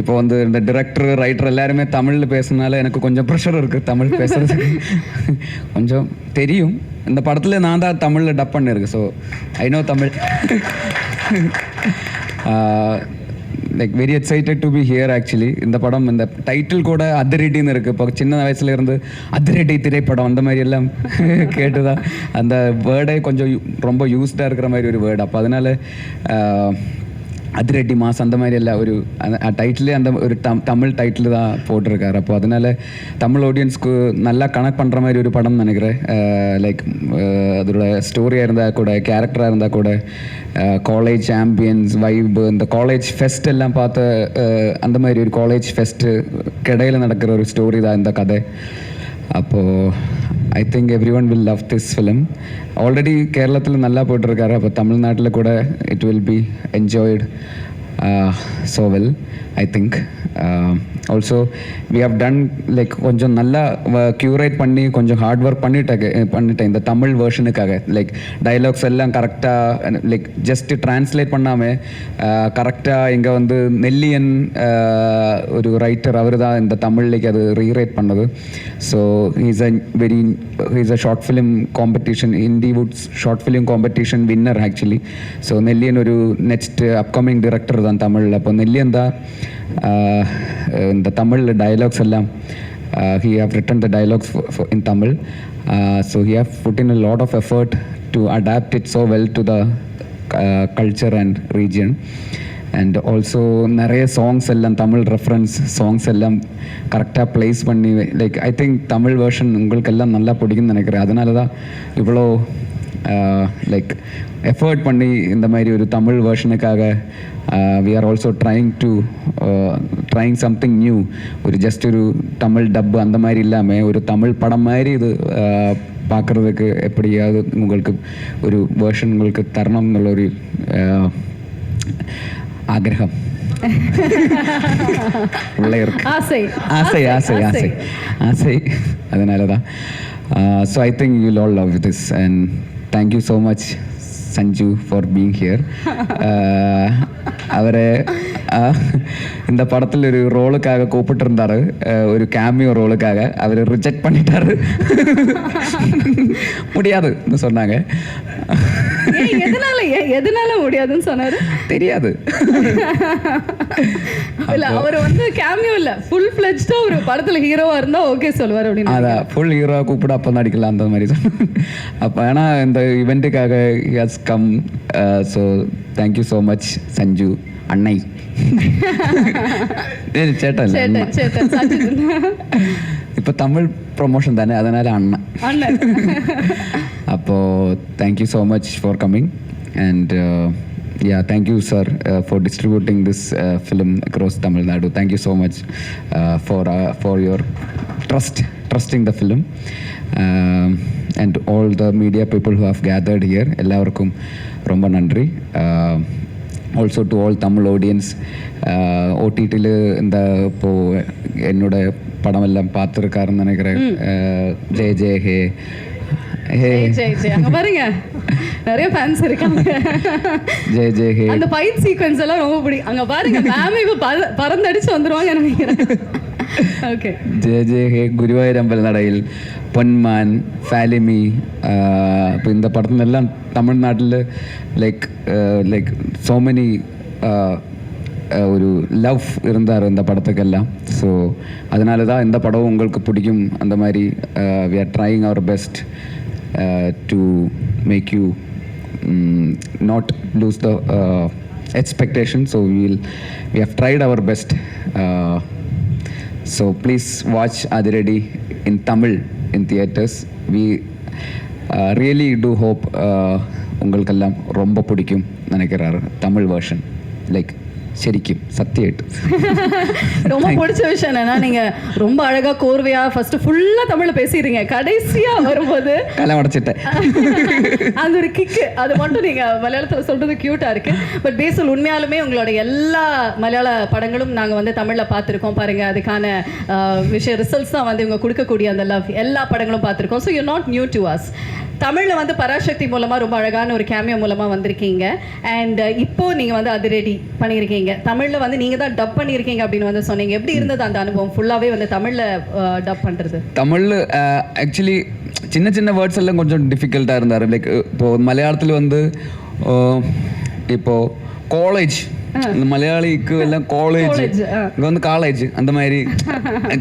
இப்போ வந்து இந்த டிரெக்டர் ரைட்டர் எல்லாருமே தமிழில் பேசுனால எனக்கு கொஞ்சம் ப்ரெஷர் இருக்குது தமிழ் பேசுகிறதுக்கு. கொஞ்சம் தெரியும். இந்த படத்தில் நான் தான் தமிழில் டப் பண்ணியிருக்கேன். So I know Tamil. Like very excited to be here actually. இந்த படம் இந்த டைட்டில் கூட அதிரடின்னு இருக்குது. இப்போ சின்ன வயசுல இருந்து அதிரடி திரைப்படம் அந்த மாதிரி எல்லாம் கேட்டுதான் அந்த வேர்டே கொஞ்சம் ரொம்ப யூஸ்டாக இருக்கிற மாதிரி ஒரு வேர்டு. அப்போ அதனால அதிரடி மாஸ் அந்த மாதிரி எல்லாம் ஒரு டைட்டிலே அந்த ஒரு தமிழ் டைட்டில் தான் போட்டிருக்காரு. அப்போ அதனால தமிழ் ஆடியன்ஸ்க்கு நல்லா கனெக்ட் பண்ணுற மாதிரி ஒரு படம்னு நினைக்கிறேன். லைக் அதோட ஸ்டோரியாக இருந்தால் கூட, கேரக்டராக இருந்தால் கூட, காலேஜ் ஆம்பியன்ஸ் வைப், இந்த காலேஜ் ஃபெஸ்ட் எல்லாம் பார்த்த அந்த மாதிரி ஒரு காலேஜ் ஃபெஸ்ட்டு கிடையில் நடக்கிற ஒரு ஸ்டோரி தான் இந்த கதை. அப்போது I think everyone will love this film. Already கேரளத்தில் நல்லா போட்டிருக்காரு. அப்போ தமிழ்நாட்டில் கூட it will be enjoyed so well I think. Also we have done like கொஞ்சம் நல்லா க்யூரேட் பண்ணி கொஞ்சம் ஹார்ட் ஒர்க் பண்ணிட்டேன் இந்த தமிழ் வேர்ஷனுக்காக. லைக் டைலாக்ஸ் எல்லாம் கரெக்டாக லைக் ஜஸ்ட்டு ட்ரான்ஸ்லேட் பண்ணாமல் கரெக்டாக இங்கே வந்து நெல்லியன் ஒரு ரைட்டர் அவர் தான் இந்த தமிழ்லேக்கு அது ரீரைட் பண்ணது. So he's a short film competition, இண்டிவுட்ஸ் short film competition winner actually. So நெல்லியன் ஒரு நெக்ஸ்ட் அப்கமிங் டிரெக்டர் தான் தமிழில். அப்போ நெல்லியன் தான் இந்த தமிழ் dialogues எல்லாம் he have written the dialogues for in Tamil. So he have put in a lot of effort to adapt it so well to the culture and region. And also நிறைய songs எல்லாம் Tamil reference songs எல்லாம் கரெக்டாக place பண்ணி like I think Tamil version உங்களுக்கு எல்லாம் நல்லா பிடிக்கும்னு நினைக்கிறேன். அதனால தான் இவ்வளோ லைக் எஃபர்ட் பண்ணி இந்த மாதிரி ஒரு தமிழ் வேர்ஷனுக்காக we are also trying something new. ஒரு ஜஸ்ட் ஒரு தமிழ் டப்பு அந்த மாதிரி இல்லாமல் ஒரு தமிழ் படம் மாதிரி இது பார்க்குறதுக்கு எப்படியாவது உங்களுக்கு ஒரு வேர்ஷன் உங்களுக்கு தரணும் എന്നുള്ള ஒரு ஆகிரகம் உள்ளே இருக்கு. ஆசை ஆசை ஆசை ஆசை ஆசை அதனால தான். So I think you all love this and thank you so much Sanju for being here. அவரை இந்த படத்தில் ஒரு ரோலுக்காக கூப்பிட்டுருந்தாரு, ஒரு கேமியோ ரோலுக்காக. அவர் ரிஜெக்ட் பண்ணிட்டாரு, முடியாதுன்னு சொன்னாங்க. எதனால முடியாதுன்னு சொன்னாரு தெரியாது. இல்ல அவர் வந்து கேமியோ இல்ல ஃபுல் ஃப்ளெஜ்டா ஒரு படத்துல ஹீரோவா இருந்தா ஓகே சொல்வார் அப்படின்னு. அதான் ஃபுல் ஹீரோவா கூப்பிட அப்போ நடிக்கலாம் அந்த மாதிரி சொன்னாங்க. அப்போ ஏன்னா இந்த இவெண்ட்டுக்காக has come. So thank you so much Sanju அண்ணை. சேட்டன் இப்போ தமிழ் ப்ரொமோஷன் தானே, அதனால அண்ணன். அப்போது thank you so much for coming and yeah, thank you sir for distributing this film across Tamil Nadu. Thank you so much for your trusting the film and all the media people who have gathered here. எல்லாருக்கும் ரொம்ப நன்றி. Also to all Tamil audience, OTTல இந்த இப்போது என்னோட படம் எல்லாம் பார்த்துருக்காருன்னு நினைக்கிறேன். ஜெய் ஜெய் ஹே அங்க பாருங்க நிறைய ஃபேன்ஸ் இருக்காங்க. ஜெய் ஜெய் ஹே அந்த ஃபைட் சீக்வென்ஸ் எல்லாம் ரொம்ப பிடிக்கும். அங்க பாருங்க மேம் இப்ப பறந்தடிச்சு வந்துருவாங்க நினைக்கிறேன். ஓகே ജയ ജയ ഹേ ഗുരുവായൂരമ്പല നടയിൽ പൊന്മാൻ ഫാലിമി. അപ്പോൾ இந்த படத்திலெல்லாம் தமிழ்நாட்டில் லைக் ஸோ மெனி ஒரு லவ் இருந்தார் இந்த படத்துக்கெல்லாம். ஸோ அதனால தான் இந்த படம் உங்களுக்கு பிடிக்கும். அந்த மாதிரி we are trying our best to make you not lose the expectation. So we have tried our best. So please watch Adiradi in Tamil in theaters. We really do hope உங்களுக்கெல்லாம் ரொம்ப பிடிக்கும் நினைக்கிறாரு தமிழ் வேர்ஷன். லைக் ശരിക്കും സത്യമായിട്ട് ரொம்ப பிடிச்ச விஷயம் என்னன்னா நீங்க ரொம்ப அழகா கோர்வையா ஃபர்ஸ்ட் ஃபுல்லா தமிழ்ல பேசிடுறீங்க, கடைசியா வரும்போது கலம் அடைச்சிட்டேன். அந்த ஒரு கிக்கு அது மட்டும் நீங்க மலையாளத்துல சொல்றது கியூட்டா இருக்கு. பட் பேசல் உண்மையாலுமே உங்களோட எல்லா மலையாள படங்களும் நாங்க வந்து தமிழ்ல பார்த்துருக்கோம். பாருங்க அதுக்கான விஷயம் ரிசல்ட்ஸ் தான் வந்து இவங்க கொடுக்கக்கூடிய அந்த லவ் எல்லா படங்களும் பார்த்துருக்கோம். So you not new to us. தமிழில் வந்து பராசக்தி மூலமாக ரொம்ப அழகான ஒரு கேமியோ மூலமாக வந்திருக்கீங்க. அண்ட் இப்போ நீங்கள் வந்து அதிரடி பண்ணியிருக்கீங்க. தமிழில் வந்து நீங்கள் தான் டப் பண்ணியிருக்கீங்க அப்படின்னு வந்து சொன்னீங்க. எப்படி இருந்தது அந்த அனுபவம் ஃபுல்லாகவே வந்து தமிழில் டப் பண்ணுறது? தமிழில் ஆக்சுவலி சின்ன சின்ன வேர்ட்ஸ் எல்லாம் கொஞ்சம் டிஃபிகல்ட்டாக இருந்தார். லைக் இப்போது மலையாளத்தில் வந்து இப்போது காலேஜ், இந்த மலையாளிக்கு எல்லாம் காலேஜ், இங்கே வந்து காலேஜ், அந்த மாதிரி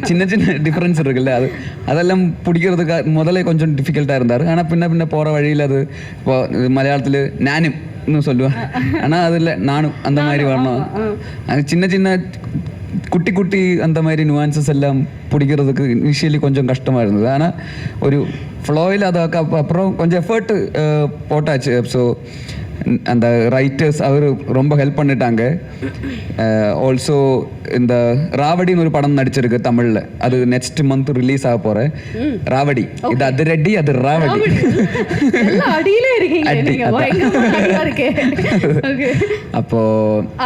சின்ன சின்ன டிஃப்ரென்ஸ் இருக்குல்ல, அதெல்லாம் பிடிக்கிறதுக்கு முதல்ல கொஞ்சம் டிஃபிகல்ட்டாக இருந்தார். ஆனால் பின்ன போகிற வழியில் அது இப்போ மலையாளத்தில் நானும் இன்னும் சொல்லுவேன், ஆனால் அதில் நானும் அந்த மாதிரி வரணும். அது சின்ன சின்ன குட்டி குட்டி அந்த மாதிரி நுவான்சஸ் எல்லாம் பிடிக்கிறதுக்கு இனிஷியலி கொஞ்சம் கஷ்டமாக இருந்தது. ஆனால் ஒரு ஃப்ளோயில் அതൊക്കെ அப்புறம் கொஞ்சம் எஃபர்ட் போட்டாச்சு. ஸோ அந்த ரைட்டர்ஸ் அவர் ரொம்ப ஹெல்ப் பண்ணிட்டாங்க. ஆல்சோ இந்த ராவடின்னு ஒரு படம் நடிச்சிருக்கு தமிழில், அது நெக்ஸ்ட் மந்த் ரிலீஸ் ஆக போகிறேன். ராவடி, இது அது ரெட்டி, அது ராவடி. அப்போ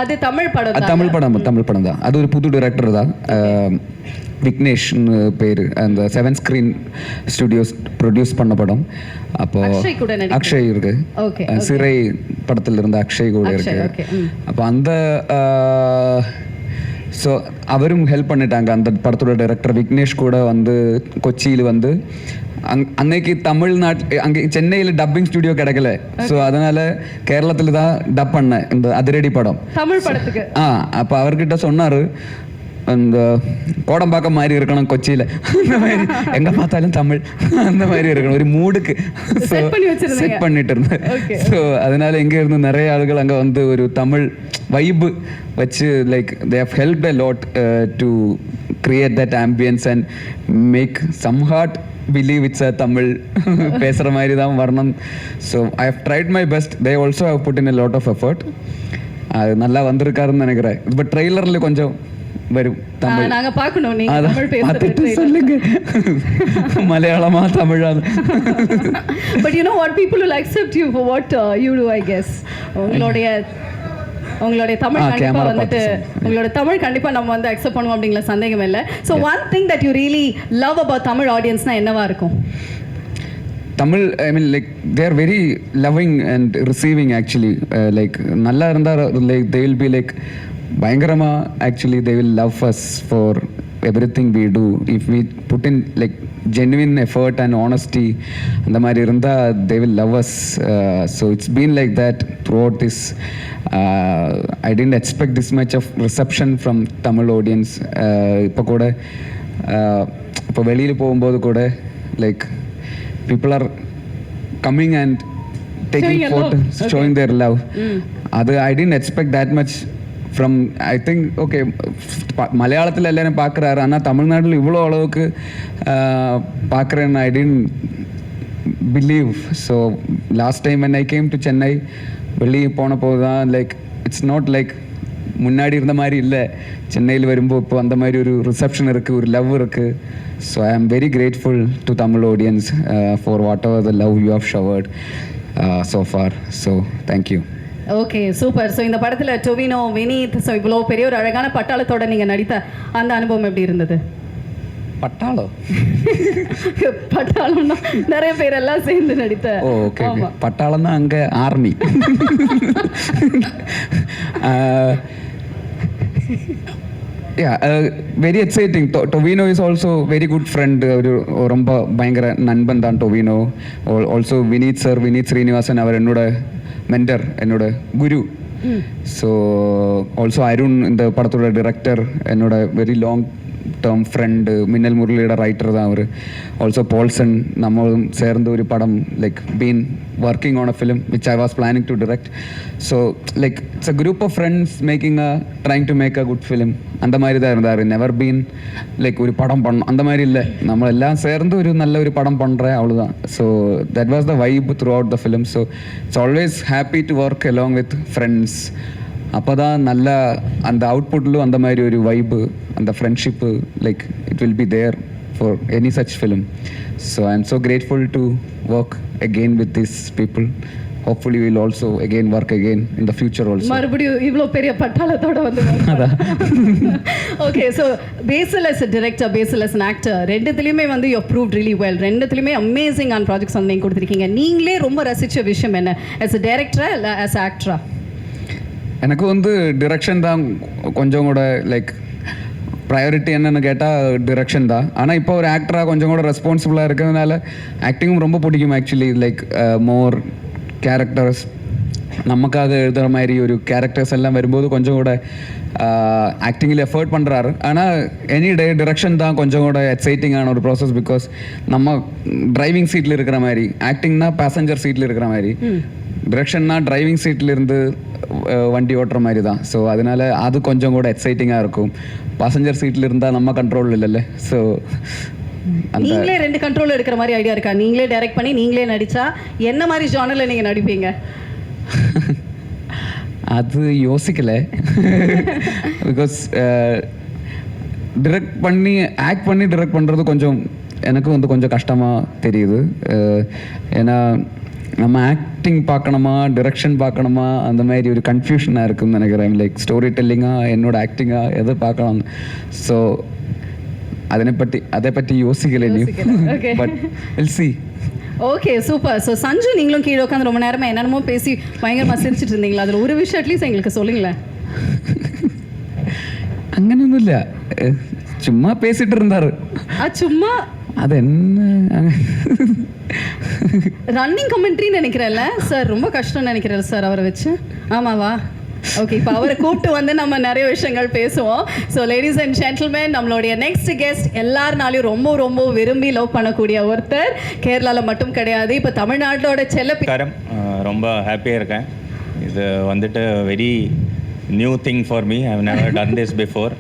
அது தமிழ் படம் தான். அது ஒரு புது டைரக்டர் தான், விக்னேஷ்னு பேர். அந்த 7 ஸ்க்ரீன் ஸ்டுடியோஸ் ப்ரொடியூஸ் பண்ண படம். அப்போ அக்ஷய் இருக்கு, சிறை படத்தில் இருந்த அக்ஷய் கூட இருக்கு. அப்போ அந்த ஸோ அவரும் ஹெல்ப் பண்ணிட்டாங்க. அந்த படத்தோட டைரக்டர் விக்னேஷ் கூட வந்து கொச்சியில் வந்து அன்னைக்கு தமிழ்நாட்டில் அங்கே சென்னையில் டப்பிங் ஸ்டுடியோ கிடைக்கல. ஸோ அதனால கேரளத்தில் தான் டப் பண்ணேன் இந்த அதிரடி படம் தமிழ் படத்துக்கு. அப்போ அவர்கிட்ட சொன்னார், அந்த கோடம்பாக்கம் மாதிரி இருக்கணும் கொச்சியில், அந்த மாதிரி எங்கே பார்த்தாலும் தமிழ் அந்த மாதிரி இருக்கணும், ஒரு மூடுக்கு செட் பண்ணிட்டு இருந்தேன். ஸோ அதனால இங்கே இருந்து நிறைய ஆளுகள் அங்கே வந்து ஒரு தமிழ் வைப்பு வச்சு like they have helped a lot to create that ambience and make some hard believe it's a Tamil பேசுகிற மாதிரி தான் வரணும். So I have tried my best. They also have put in a lot of effort. அது நல்லா வந்திருக்காருன்னு நினைக்கிறேன். இப்போ ட்ரெய்லரில் கொஞ்சம் வரும் தமிழ், நாங்க பார்க்கணும். நீங்க தமிழ் பேசுறது சொல்லுங்க, மலையாளமா தமிழா? But you know what, people will accept you for what you do, I guess. உங்களுடைய தமிழ் கண்டிப்பா வந்துட்டு உங்களோட தமிழ் கண்டிப்பா நம்ம வந்து அக்செப்ட் பண்ணுவோம் அப்படிங்கிற சந்தேகம் இல்லை. So one thing that you really love about Tamil ஆடியன்ஸ்னா என்னவா இருக்கும்? Tamil, I mean like they are very loving and receiving actually. Like நல்லா இருந்தால் like they will be like பயங்கரமாக actually they will love us for everything we do. If we put in like genuine effort and honesty, அந்த மாதிரி இருந்தால் they will love us. So it's been like that throughout this. I didn't expect this much of reception from Tamil audience. இப்போ கூட இப்போ வெளியில் போகும்போது கூட like people are coming and taking photos, showing their love. அது I didn't expect that much from, I think, okay, மலையாளத்தில் எல்லாரும் பார்க்குறாரு, ஆனால் தமிழ்நாட்டில் இவ்வளோ அளவுக்கு பார்க்குறேன்னு I didn't believe. So last time when I came to Chennai, வெளியே போனப்போ தான் லைக் இட்ஸ் நாட் லைக் முன்னாடி இருந்த மாதிரி இல்லை. சென்னையில் வரும்போது இப்போ அந்த மாதிரி ஒரு ரிசப்ஷன் இருக்குது, ஒரு லவ் இருக்குது. So I am very grateful to Tamil audience for whatever the love you have showered so far. So thank you. Okay, super. So இந்த படத்தில் டொவினோ, வினீத், ஸோ இவ்வளோ பெரிய ஒரு அழகான பட்டாளத்தோட நீங்கள் நடித்த அந்த அனுபவம் எப்படி இருந்தது? பட்டாளம் பட்டாளம்னா நிறைய பேர் எல்லாம் சேர்ந்து நடித்த. ஓகே, பட்டாளம் தான் அங்கே army. Very exciting. Tovino is also very good friend. ஒரு ரொம்ப பயங்கர நண்பன் தான் டொவினோ. ஆல்சோ வினீத் சார், வினீத் ஸ்ரீனிவாசன், அவர் என்னோட மென்டர், என்னோட குரு. ஸோ ஆல்சோ அருண், இந்த படத்தோட டிரெக்டர், என்னோட வெரி லாங் டேர்ம் ஃப்ரெண்டு. மின்னல் முரளியோட ரைட்டர் தான் அவர். ஆல்சோ பால்சன், நம்மளும் சேர்ந்து ஒரு படம் like been working on a film which I was planning to direct. So like it's a group of friends trying to make a good film. அந்த மாதிரி தான் இருந்தார். never been like ஒரு படம் பண்ண அந்த மாதிரி இல்லை, നമ്മളെല്ലാം சேர்ந்து ஒரு நல்ல ஒரு படம் பண்ணுறேன், அவ்வளோதான். So that was the vibe throughout the film. So it's always happy to work along with friends. அப்போ தான் நல்லா அந்த அவுட்புட்லும் அந்த மாதிரி ஒரு வைப்பு, அந்த friendship like it will be there for any such film. So I'm so grateful to work again with these people hopefully we'll also again work again in the future also. மறுபடியும் இவ்வளோ பெரிய பட்டாளத்தோட வந்து okay so Basil as a director, Basil as an actor, ரெண்டுத்துலேயுமே வந்து you proved really well. ரெண்டுத்துலேயுமே amazing ஆன் projects வந்து நீங்கள் கொடுத்துருக்கீங்க. நீங்களே ரொம்ப ரசித்த விஷயம் என்ன as a director இல்லை as a actor? எனக்கு வந்து டிரெக்ஷன் தான் கொஞ்சம் கூட லைக் ப்ரையாரிட்டி என்னென்னு கேட்டால் டிரெக்ஷன் தான். ஆனால் இப்போ ஒரு ஆக்டராக கொஞ்சம் கூட ரெஸ்பான்சிபிளாக இருக்கிறதுனால ஆக்டிங்கும் ரொம்ப பிடிக்கும் ஆக்சுவலி. லைக் மோர் கேரக்டர்ஸ் நமக்காக எழுதுகிற மாதிரி ஒரு கேரக்டர்ஸ் எல்லாம் வரும்போது கொஞ்சம் கூட ஆக்டிங்கில் எஃபர்ட் பண்ணுறாரு. ஆனால் எனி டே டிரெக்ஷன் தான் கொஞ்சம் கூட எக்ஸைட்டிங்கான ஒரு ப்ராசஸ். பிகாஸ் நம்ம டிரைவிங் சீட்டில் இருக்கிற மாதிரி, ஆக்டிங்னா பேசஞ்சர் சீட்டில் இருக்கிற மாதிரி, டிரெக்ஷன்னா டிரைவிங் சீட்டில் இருந்து வண்டி ஓட்டுற மாதிரி தான். ஸோ அதனால அது கொஞ்சம் கூட எக்ஸைட்டிங்காக இருக்கும். பாசஞ்சர் சீட்டில் இருந்தால் நம்ம கண்ட்ரோல் இல்லைல்ல. ஸோ நீங்களே ரெண்டு கண்ட்ரோல் எடுக்கிற மாதிரி ஐடியா இருக்கா? நீங்களே டைரக்ட் பண்ணி நீங்களே நடிச்சா என்ன மாதிரி ஜானரில் நீங்கள் நடிப்பீங்க? அது யோசிக்கலை. பிகாஸ் டிரெக்ட் பண்ணி ஆக்ட் பண்ணி டிரெக்ட் பண்ணுறது கொஞ்சம் எனக்கு வந்து கொஞ்சம் கஷ்டமாக தெரியுது. ஏன்னா நம்ம ஆக்டிங் பார்க்கணுமா டிரெக்ஷன் பார்க்கணுமா அந்த மாதிரி ஒரு கன்ஃபியூஷனாக இருக்குன்னு நினைக்கிறேன். லைக் ஸ்டோரி டெல்லிங்காக என்னோட ஆக்டிங்காக எதை பார்க்கலாம். ஸோ அதை பற்றி யோசிக்கலை நீ. But will see. Okay super. So Sanju, நீங்களும் கீழே உட்காந்து ரொம்ப நேரமாக என்னென்னமோ பேசி பயங்கரமாக சிரிச்சிட்டு இருந்தீங்களா? அதில் ஒரு விஷயம் அட்லீஸ்ட் எங்களுக்கு சொல்லுங்களேன். അങ്ങനെയൊന്നും ഇല്ല, ചുമ്മാ പേസിട്ട് இருந்தாரு. சும்மா அது என்ன ரன்னிங் கமெண்ட்ரின்னு நினைக்கிறேன்ல சார்? ரொம்ப கஷ்டம்னு நினைக்கிறேன் சார் அவரை வச்சு. ஆமாவா? ஓகே, இப்போ அவரை கூப்பிட்டு வந்து நம்ம நிறைய விஷயங்கள் பேசுவோம். ஸோ லேடிஸ் அண்ட் ஜென்டில்மேன், நம்மளுடைய நெக்ஸ்ட் கெஸ்ட் எல்லாருனாலையும் ரொம்ப ரொம்ப விரும்பி லவ் பண்ணக்கூடிய ஒருத்தர். கேரளாவில் மட்டும் கிடையாது, இப்போ தமிழ்நாட்டோட செல்ல. ரொம்ப ஹாப்பியாக இருக்கேன். இது வந்துட்டு very new thing for me. I have never done this before.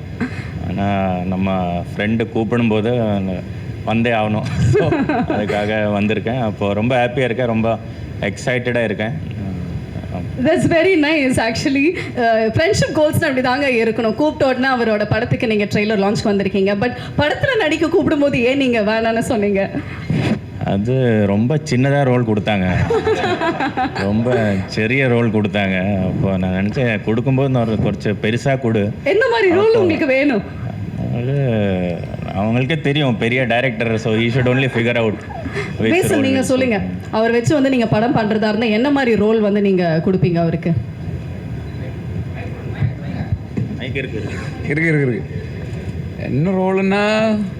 ஆனால் நம்ம ஃப்ரெண்டு கூப்பிடும்போது வந்தே ஆகணும். ஸோ அதுக்காக வந்திருக்கேன். அப்போது ரொம்ப ஹாப்பியாக இருக்கேன், ரொம்ப எக்ஸைட்டடாக இருக்கேன். That's very nice actually. Friendship கோல்ஸ்னு அப்படி தாங்க இருக்கணும். கூப்பிட்டோடனே அவரோட படத்துக்கு நீங்கள் ட்ரெய்லர் லான்ச்க்கு வந்திருக்கீங்க. பட் படத்தில் நடிக்க கூப்பிடும்போது ஏன் நீங்கள் வேணான்னு சொன்னீங்க? அது ரொம்ப சின்னதாக ரோல் கொடுத்தாங்க, ரொம்ப சிறிய ரோல் கொடுத்தாங்க. அப்போ நான் நினச்சேன் கொடுக்கும்போது ஒரு கொஞ்சம் பெருசாக கொடு. என்ன மாதிரி ரோல் உங்களுக்கு வேணும்? அது அவங்களுக்கே தெரியும், பெரிய director. So he should only figure out. நீங்கள் சொல்லுங்கள், அவர் வச்சு வந்து நீங்கள் படம் பண்ணுறதா இருந்தால் என்ன மாதிரி ரோல் வந்து நீங்கள் கொடுப்பீங்க அவருக்கு? இருக்கு என்ன ரோலுன்னா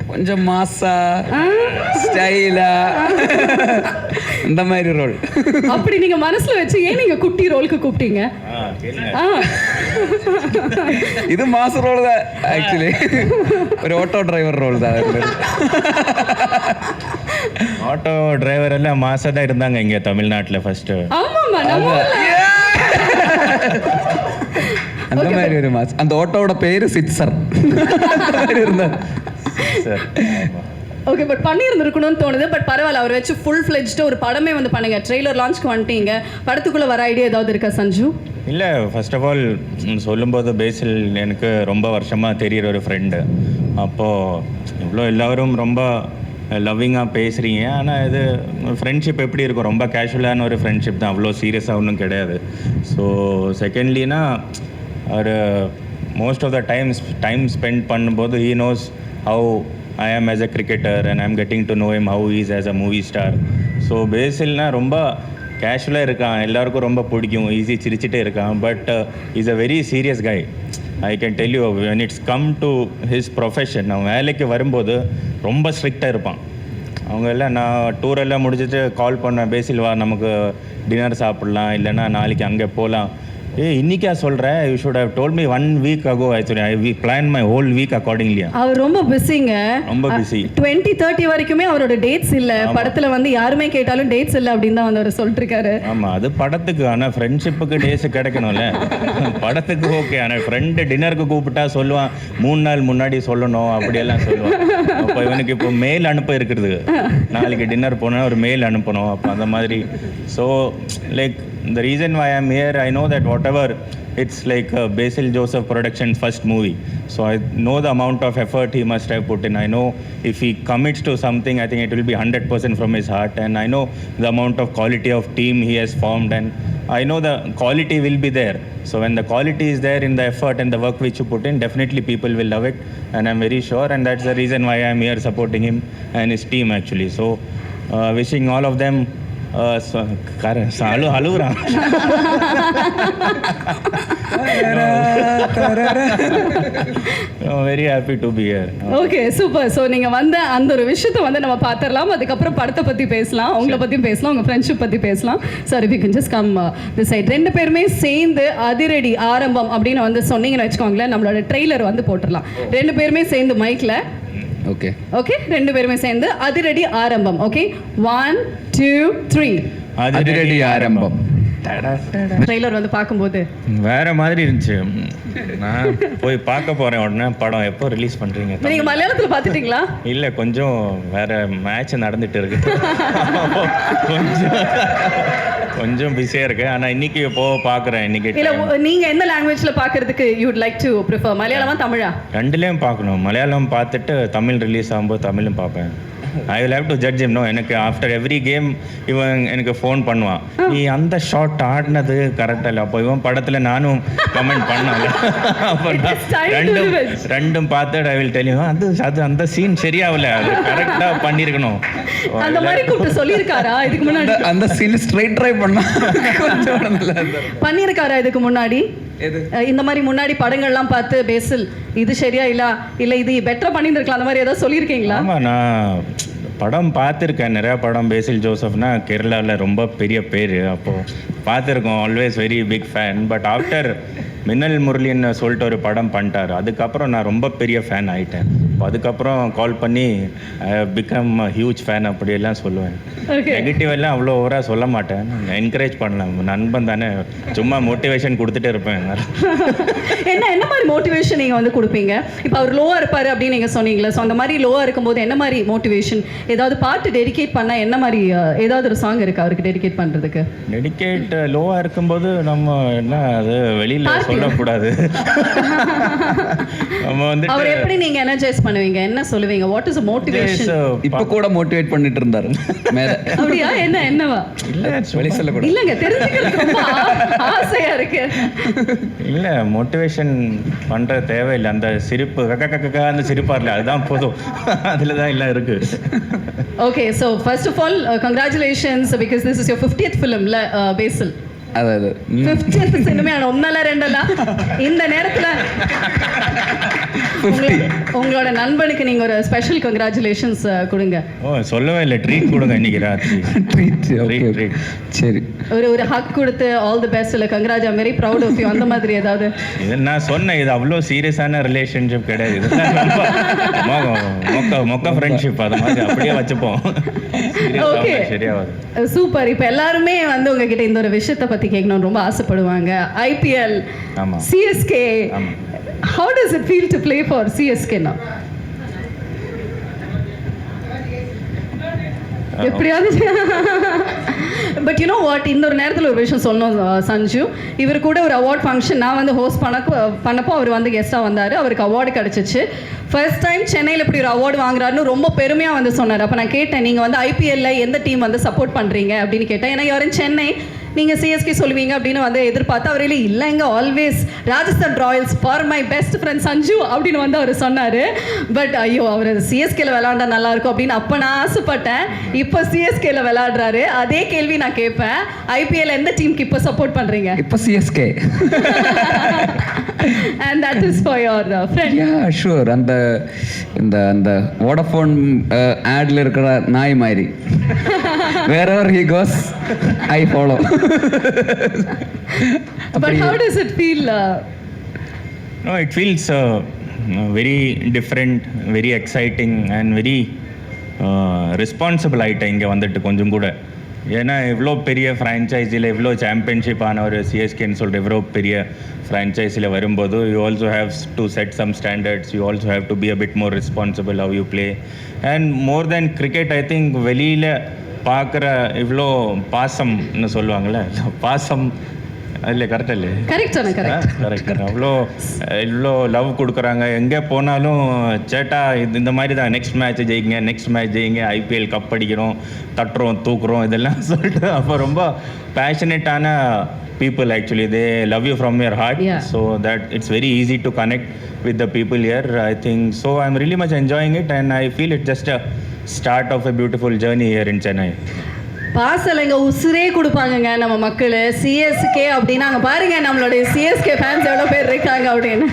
கொஞ்சம் மாசா ஸ்டைலா இந்த மாதிரி ரோல். அப்படி நீங்க மனசுல வச்சு ஏன் நீங்க குட்டி ரோலுக்கு கூப்பிட்டீங்க? இது மாச ரோல் தான் ஆக்சுவலி. ஒரு ஆட்டோ டிரைவர் ரோல் தான். ஆட்டோ டிரைவர் எல்லாம் மாசா தான் இருந்தாங்க இங்க தமிழ்நாட்டில் ஃபர்ஸ்ட். அந்த மாதிரி ஒரு மாஸ். அந்த ஆட்டோவோட பேரு சிட்சர் இருந்தார். ஓகே, பட் பண்ணியிருந்துருக்கணும்னு தோணுது. பட் பரவாயில்ல, அவர் வச்சு ஃபுல் ஃப்ளெஜ்டு ஒரு படமே வந்து பண்ணுங்க. ட்ரெய்லர் லான்ச்க்கு வந்துட்டீங்க, படத்துக்குள்ளே வர ஐடியா ஏதாவது இருக்கா சஞ்சு? இல்லை, ஃபர்ஸ்ட் ஆஃப் ஆல் சொல்லும்போது பேசில் எனக்கு ரொம்ப வருஷமாக தெரிகிற ஒரு ஃப்ரெண்டு. அப்போது இவ்வளோ எல்லோரும் ரொம்ப லவ்விங்காக பேசுகிறீங்க. ஆனால் இது ஃப்ரெண்ட்ஷிப் எப்படி இருக்கும்? ரொம்ப கேஷுவலான ஒரு ஃப்ரெண்ட்ஷிப் தான், அவ்வளோ சீரியஸாக ஒன்றும் கிடையாது. ஸோ செகண்ட்லினா ஒரு most of the time spend பண்ணும்போது he knows how I am as a cricketer and I'm getting to know him how he is as a movie star. So பேசில்னா ரொம்ப கேஷுவலாக இருக்கான், எல்லாருக்கும் ரொம்ப பிடிக்கும், ஈஸி சிரிச்சிட்டே இருக்கான். But is a very serious guy. I can tell you, when it's come to his profession, அவன் வேலைக்கு வரும்போது ரொம்ப ஸ்ட்ரிக்டாக இருப்பான். அவங்க எல்லாம் நான் டூரெல்லாம் முடிச்சுட்டு கால் பண்ணேன், பேசில் வா நமக்கு டின்னர் சாப்பிட்லாம், இல்லைன்னா நாளைக்கு அங்கே போகலாம். இன்னைக்கா சொல்கிறேன், you should have told me 1 week ago. Actually I plan my whole week accordingly. அவர் ரொம்ப பிஸிங்க, ரொம்ப பிஸி. 2030 வரைக்குமே அவரோட டேட்ஸ் இல்லை. படத்தில் வந்து யாருமே கேட்டாலும் டேட்ஸ் இல்லை அப்படின்னு தான் வந்து அவர் சொல்லிட்டு இருக்காரு. ஆமாம், அது படத்துக்கு. ஆனால் ஃப்ரெண்ட்ஷிப்புக்கு டேஸ் கிடைக்கணும்ல. படத்துக்கு ஓகே, ஆனால் ஃப்ரெண்டு டின்னருக்கு கூப்பிட்டா சொல்லுவான் 3 நாள் முன்னாடி சொல்லணும், அப்படியெல்லாம் சொல்லுவான். அப்போ இவனுக்கு இப்போ மெயில் அனுப்ப இருக்கிறது, நாளைக்கு டின்னர் போனால் ஒரு மெயில் அனுப்பணும். அப்போ அந்த மாதிரி. So like the reason why I'm here, I know that whatever it's like Basil Joseph Productions first movie, So I know the amount of effort he must have put in. I know if he commits to something, I think it will be 100% from his heart. And I know the amount of quality of team he has formed, and I know the quality will be there. So when the quality is there in the effort and the work which you put in, definitely people will love it. And I'm very sure, and that's the reason why I'm here supporting him and his team actually. So wishing all of them அழுகுறான். Very happy to be here. Okay super. So நீங்கள் வந்த அந்த ஒரு விஷயத்தை வந்து நம்ம பார்த்துடலாம். அதுக்கப்புறம் படத்தை பற்றி பேசலாம், உங்களை பற்றியும் பேசலாம், உங்கள் ஃப்ரெண்ட்ஷிப் பற்றி பேசலாம். Sir if you can just come this side. ரெண்டு பேருமே சேர்ந்து அதிரடி ஆரம்பம் அப்படின்னு வந்து சொன்னீங்கன்னு வச்சுக்கோங்களேன், நம்மளோட ட்ரெய்லர் வந்து போட்டுடலாம். ரெண்டு பேருமே சேர்ந்து மைக்கில். ஓகே ஓகே, ரெண்டு பேருமே சேர்ந்து அதிரடி ஆரம்பம். ஓகே, 1 2 3. அதிரடி ஆரம்பம். ட்ரெய்லர் வந்து பார்க்கும்போது வேற மாதிரி இருந்துச்சு. நான் போய் பார்க்க போறேன் உடனே. படம் எப்போ ரிலீஸ் பண்றீங்க? நீங்க மலையாளத்துல பார்த்துட்டீங்களா? இல்ல, கொஞ்சம் வேற மேட்ச் நடந்துட்டு இருக்கு. கொஞ்சம் பிஸியா இருக்கு. ஆனா இன்னைக்கு பார்க்குறேன். இன்னைக்கு இல்ல, நீங்க எந்த லாங்குவேஜ்ல பார்க்கிறதுக்கு you would like to prefer? மலையாளமா தமிழா? ரெண்டுலயும் பார்க்கணும். மலையாளம் பார்த்துட்டு தமிழ் ரிலீஸ் ஆகும்போது தமிழும் பார்ப்பேன். I will have to judge him. No, எனக்கு ஆஃப்டர் எவ்ரி கேம் இவன் எனக்கு ஃபோன் பண்ணுவான், நீ அந்த ஷாட் ஆடினது கரெக்டாக இல்லை. அப்போ இவன் படத்தில் நானும் கமெண்ட் பண்ணல. அப்போ ரெண்டும் பார்த்துட்டு ஐ வில் டெல் யூ, அது அந்த சீன் சரியாகல, அது கரெக்டாக பண்ணியிருக்கணும். அந்த மாதிரி கூப்பிட்டு சொல்லியிருக்காரா இதுக்கு முன்னாடி? அந்த சீன் ஸ்ட்ரைட் ட்ரை பண்ணா பண்ணியிருக்காரா இதுக்கு முன்னாடி? இந்த மாதிரி முன்னாடி படங்கள்லாம் பார்த்து பேசல் இது சரியா இல்ல இது பெட்டரா பண்ணியிருக்கலாம், அந்த மாதிரி ஏதாவது சொல்லியிருக்கீங்களா? ஆமாம், நான் படம் பார்த்துருக்கேன். நிறையா படம். பேசில் ஜோசப்னா கேரளாவில் ரொம்ப பெரிய பேர். அப்போது பார்த்துருக்கோம். Always very big fan. But after Minnal முரளின்னு சொல்லிட்டு ஒரு படம் பண்ணிட்டார். அதுக்கப்புறம் நான் ரொம்ப பெரிய ஃபேன் ஆகிட்டேன். அதுக்கப்புறம் கால் பண்ணி பிகம் ஹியூஜ் ஃபேன் அப்படியெல்லாம் சொல்லுவேன். நெகட்டிவ் எல்லாம் அவ்வளோ ஓவராக சொல்ல மாட்டேன். என்கரேஜ் பண்ணலாம், நண்பன் தானே, சும்மா மோட்டிவேஷன் கொடுத்துட்டே இருப்பேன். என்ன மாதிரி மோட்டிவேஷன் நீங்கள் வந்து கொடுப்பீங்க? இப்போ அவர் லோவாக இருப்பார் அப்படின்னு நீங்கள் சொன்னீங்களே, ஸோ அந்த மாதிரி லோவாக இருக்கும்போது என்ன மாதிரி மோட்டிவேஷன்? ஏதாவது பாட்டு டெடிகேட் பண்ணால் என்ன மாதிரி, ஏதாவது ஒரு சாங் இருக்கா அவருக்கு டெடிகேட் பண்ணுறதுக்கு? டெடிகேட் லோவாக இருக்கும்போது நம்ம என்ன அது வெளியில் சொல்லக்கூடாது. நம்ம வந்து அவர் எப்படி நீங்கள் எனர்ஜைஸ் பண்ணுவீங்க? என்ன சொல்லுவீங்க? What is motivation? இப்போ கூட மோட்டிவேட் பண்ணிட்டு இருந்தாரு மேல. அப்படியா? என்னவா? இல்லை, வெளி சொல்லக்கூடாது. இல்லைங்க, தெரிஞ்சுக்கிறதுக்கு ரொம்ப ஆசையா இருக்கு. இல்லை, மோட்டிவேஷன் பண்ணுற தேவையில்லை. அந்த சிரிப்பு அந்த சிரிப்பாக இல்லை, அதுதான் போதும். அதில் தான் எல்லாம் இருக்கு. Okay, so first of all congratulations, because this is your 50th ஃபிலிம்ல பேசல். அதாவது 50th சினிமா ஒன்னல ரெண்டல இந்த நேரத்துல உங்களோட நண்பனுக்கு நீங்க ஒரு ஸ்பெஷல் கங்க்ராச்சுலேஷன்ஸ் கொடுங்க. ஓ, சொல்லவே இல்லை, ட்ரீட் கொடுங்க இன்னைக்கு ராத்திரி. ட்ரீட். சரி, ஒரு ஹக் கொடுத்து ஆல் தி பெஸ்ட், இல்ல congrats, I am very proud of you, அந்த மாதிரி ஏதாவது? இது நான் சொன்னேன், இது அவ்வளோ சீரியஸான ரிலேஷன்ஷிப் கிடையாது. மொக்க ஃப்ரெண்ட்ஷிப், அது மாதிரி அப்படியே வச்சுப்போம். ஓகே, சரியாவது. சூப்பர். இப்போ எல்லாருமே வந்து உங்ககிட்ட இந்த ஒரு விஷயத்தை பத்தி கேட்கணும்னு ரொம்ப ஆசைப்படுவாங்க. IPL, CSK, how does it feel to play for CSK now? எப்படியாவது பட் யூ நோ வாட், இந்த ஒரு நேரத்தில் ஒரு விஷயம் சொல்லணும் சஞ்சு. இவர் கூட ஒரு அவார்ட் ஃபங்க்ஷன் நான் வந்து ஹோஸ்ட் பண்ணப்போ அவர் வந்து கெஸ்ட்டாக வந்தார். அவருக்கு அவார்டு கிடச்சிச்சு. ஃபர்ஸ்ட் டைம் சென்னையில் இப்படி ஒரு அவார்டு வாங்குறாருன்னு ரொம்ப பெருமையாக வந்து சொன்னார். அப்போ நான் கேட்டேன், நீங்கள் வந்து ஐபிஎல்ல எந்த டீம் வந்து சப்போர்ட் பண்ணுறீங்க அப்படின்னு கேட்டேன். ஏன்னா யாரும் சென்னை, நீங்கள் சிஎஸ்கே சொல்லுவீங்க அப்படின்னு வந்து எதிர்பார்த்து அவர் இல்லைங்க, always Rajasthan Royals for my best friend Sanju அப்படின்னு வந்து அவர் சொன்னார். பட் ஐயோ, அவர் சிஎஸ்கேல விளையாண்டா நல்லா இருக்கும் அப்படின்னு அப்போ நான் ஆசைப்பட்டேன். இப்போ சிஎஸ்கேல விளையாடுறாரு. அதே கேள்வி நான் கேட்பேன், ஐபிஎல் எந்த டீமுக்கு இப்போ சப்போர்ட் பண்ணுறீங்க? இப்போ CSK. And that is for your friend. Yeah, sure. அந்த வோடஃபோன் ஆட்ல இருக்கிற நாய் மாதிரி, wherever he goes I follow. But how does it feel? No, it feels very different, very exciting and very responsible ஆகிட்டேன் இங்கே வந்துட்டு கொஞ்சம் கூட. ஏன்னா இவ்வளோ பெரிய ஃப்ரான்ச்சைஸில் இவ்வளோ சாம்பியன்ஷிப் ஆன ஒரு சிஎஸ்கேன்னு சொல்லிட்டு இவ்வளோ பெரிய ஃப்ரான்ச்சைஸில் வரும்போது you also have to set some standards. You also have to be a bit more responsible how you play. And more than cricket, I think வெளியில் பார்க்குற இவ்வளோ பாசம்னு சொல்லுவாங்கள்ல, பாசம் இல்லை கரெக்ட் இல்லை கரெக்டான கரெக்ட் கரெக்ட் இவ்வளோ லவ் கொடுக்குறாங்க எங்கே போனாலும் சேட்டா இந்த மாதிரி தான் நெக்ஸ்ட் மேட்ச் ஜெயிங்க ஐபிஎல் கப் அடிக்கிறோம் தட்டுறோம் தூக்குறோம் இதெல்லாம் சொல்லிட்டு அப்போ ரொம்ப பேஷனேட்டான people actually they love you from your heart, so that it's very easy to connect with the people here, I think. So I'm really much enjoying it and I feel it's just a start of a beautiful journey here in Chennai. பாசலைங்க உசுரே கொடுப்பாங்கங்க நம்ம மக்கள் CSK அப்படின்னா அங்கே பாருங்க நம்மளுடைய CSK fans எவ்வளோ பேர் இருக்காங்க அப்படின்னு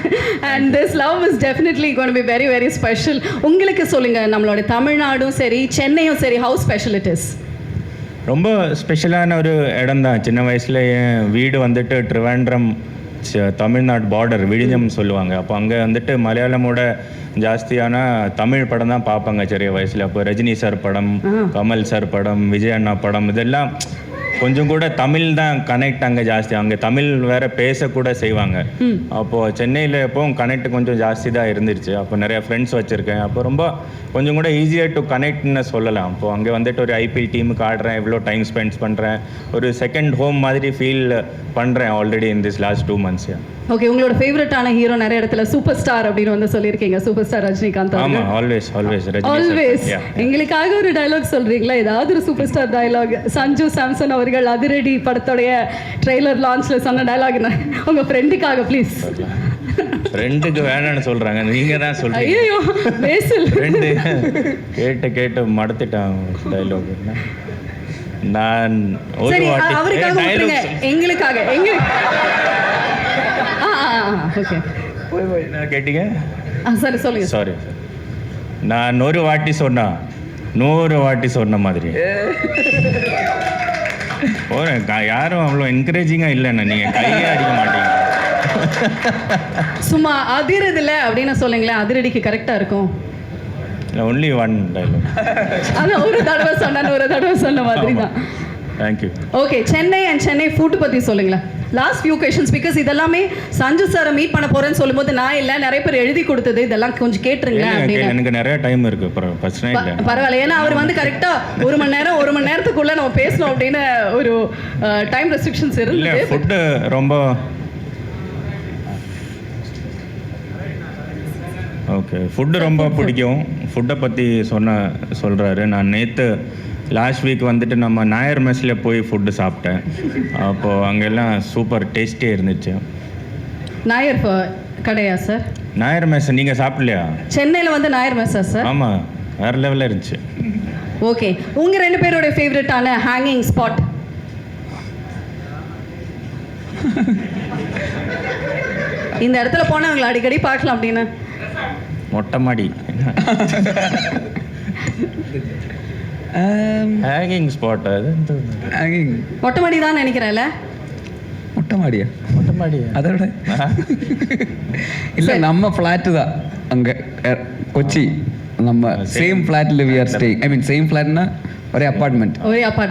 and this love is definitely gonna be very very special. உங்களுக்கு சொல்லுங்க நம்மளுடைய தமிழ்நாடும் சரி சென்னையும் சரி ஹவு ஸ்பெஷல் இட் இஸ்? ரொம்ப ஸ்பெஷலான ஒரு இடம் தான். சின்ன வயசில் என் வீடு வந்துட்டு ட்ரிவாண்ட்ரம் தமிழ்நாடு பார்டர் விழிஞ்சம் சொல்லுவாங்க. அப்போ அங்கே வந்துட்டு மலையாளமோட ஜாஸ்தியான தமிழ் படம் தான் பார்ப்பாங்க சிறிய வயசில். அப்போ ரஜினி சார் படம், கமல் சார் படம், விஜய் அண்ணா படம் இதெல்லாம் கொஞ்சம் கூட தமிழ் தான் கனெக்ட் அங்கே ஜாஸ்தி. அங்கே தமிழ் வேற பேசக்கூட செய்வாங்க. அப்போது சென்னையில் எப்போவும் கனெக்ட் கொஞ்சம் ஜாஸ்தி தான் இருந்துருச்சு. அப்போ நிறைய ஃப்ரெண்ட்ஸ் வச்சுருக்கேன். அப்போ ரொம்ப கொஞ்சம் கூட ஈஸியாக டு கனெக்ட்னு சொல்லலாம். அப்போது அங்கே வந்துட்டு ஒரு ஐபிஎல் டீமுக்கு ஆடுறேன், இவ்வளோ டைம் ஸ்பெண்ட் பண்ணுறேன், ஒரு செகண்ட் ஹோம் மாதிரி ஃபீல் பண்ணுறேன் already in this last 2 months. Okay, உங்களோட ஃபேவரட்டான ஹீரோ நிறைய இடத்துல சூப்பர் ஸ்டார் அப்படின்னு வந்து சொல்லியிருக்கீங்க. Super star Rajinikanth. ஆமா, ஆல்வேஸ் ரஜினி. ஆல்வேஸ். எங்களுக்காக ஒரு டயலாக் சொல்றீங்களா? ஏதாவது ஒரு super star dialogue. Sanju Samson அவர்கள் அதிரடி படத்தோடைய ட்ரெய்லர் லான்ச்ல சொன்ன டயலாக் என்ன உங்க ஃப்ரெண்டுக்காக ப்ளீஸ்? ஃப்ரெண்டுக்கு வேணான்னு சொல்றாங்க, நீங்க தான் சொல்றீங்க. ஐயோ பேசல். ஃப்ரெண்டு கேட்டு மடத்திட்டான் டயலாக். நான் ஒரு வாட்டி அவருக்காக விட்டுருங்க, எங்களுக்காக ஓகே என்ன கேட்டீங்க? சரி சொல்லுங்க. சாரி, நான் ஒரு வாட்டி சொன்னா 100 வாட்டி சொன்ன மாதிரி. யாரும் அவ்வளோ என்கரேஜிங்காக இல்லைண்ணா, நீங்கள் கையே அடிக்க மாட்டீங்க. சும்மா அதிரதில்ல அப்படின்னு சொல்லுங்களேன், அதிரடிக்கு கரெக்டாக இருக்கும். Only one dialogue. ஆனால் ஒரு தடவை சொன்ன மாதிரி தான். Thank you. Okay, Chennai and Chennai food பற்றி சொல்லுங்களேன். லாஸ்ட் ஃபியூ கொஷன்ஸ், பிகாஸ் இதெல்லாமே சஞ்சு சாரை மீட் பண்ண போறேன்னு சொல்லும்போது நான் இல்லை, நிறைய பேர் எழுதி கொடுத்தது, இதெல்லாம் கொஞ்சம் கேட்டுருங்களேன் அப்படின்னு. எனக்கு நிறைய டைம் இருக்கு, பிரச்சனை இல்லை. பரவாயில்ல, ஏன்னா அவர் வந்து கரெக்டா 1 மணி நேரத்துக்குள்ள நம்ம பேசணும் அப்படின்னு ஒரு டைம் ரெஸ்ட்ரிக்ஷன்ஸ் இருக்கு. ஃபுட்டு ரொம்ப ஓகே, ஃபுட்டு ரொம்ப பிடிக்கும். ஃபுட்டை பற்றி சொல்கிறாரு. நான் நேற்று லாஸ்ட் வீக் வந்துட்டு நம்ம நாயர் மெஸ்ஸில் போய் ஃபுட்டு சாப்பிட்டேன். அப்போது அங்கெல்லாம் சூப்பர் டேஸ்டியாக இருந்துச்சு. நாயர் கடையா சார்? நாயர் மெஸ் நீங்கள் சாப்பிடலையா? சென்னையில் வந்து நாயர் மெஸ்ஸா சார்? ஆமாம், வேறு லெவலில் இருந்துச்சு. ஓகே, உங்கள் 2 பேரோட ஃபேவரட்டான ஹேங்கிங் ஸ்பாட்? இந்த இடத்துல போனால் அவங்களை அடிக்கடி பார்க்கலாம் அப்படின்னு. மொட்டை மாடி. Hanging spot. அது ஹேங்கிங் மொட்டை மாடி தான் நினைக்கிறேன்ல. மொட்டை மாடியா? அதோட இல்லை, நம்ம ஃப்ளாட்டு தான் அங்கே கொச்சி. நம்ம சேம் ஃப்ளாட்டில் we are staying. I mean same ஃப்ளாட்னா ஒரே அப்பார்ட்மெண்ட்.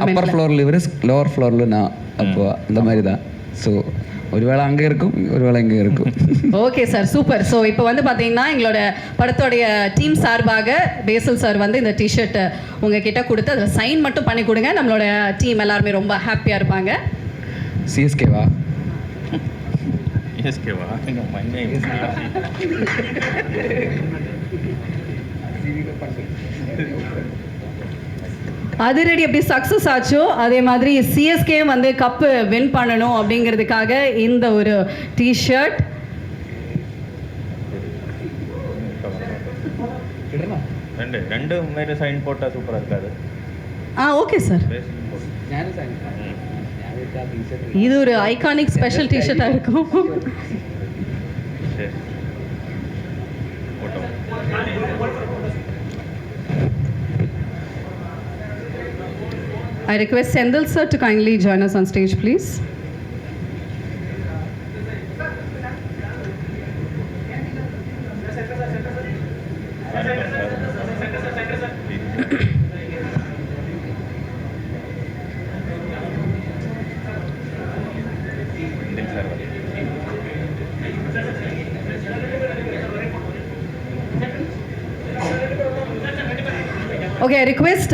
அப்பர் ஃப்ளோரில் இவர், லோவர் ஃப்ளோரில் நான். அப்போ அந்த மாதிரி தான். ஸோ ஒருவேளை அங்கே இருக்கும், ஒருவேளை இங்கே இருக்கும். Okay sir, super. ஸோ இப்போ வந்து பார்த்தீங்கன்னா எங்களோட படத்தோடைய டீம் சார்பாக பேசல் சார் வந்து இந்த டிஷர்ட் உங்ககிட்ட கொடுத்து அதில் சைன் மட்டும் பண்ணி கொடுங்க. நம்மளோட டீம் எல்லாருமே ரொம்ப ஹாப்பியாக இருப்பாங்க. சிஎஸ்கேவா? சிஎஸ்கேவா? அதிரடி எப்படி சக்ஸஸ் ஆச்சோ அதே மாதிரி சிஎஸ்கே வந்து கப்பு வின் பண்ணணும் அப்படிங்கிறதுக்காக இந்த ஒரு டிஷர்ட். ரெண்டு மேலே சைன் போட்டால் சூப்பராக இருக்காது? ஓகே சார், இது ஒரு ஐகானிக் ஸ்பெஷல் டிஷர்ட்டாக இருக்கும். I request Sendil sir to kindly join us on stage, please. Okay, I request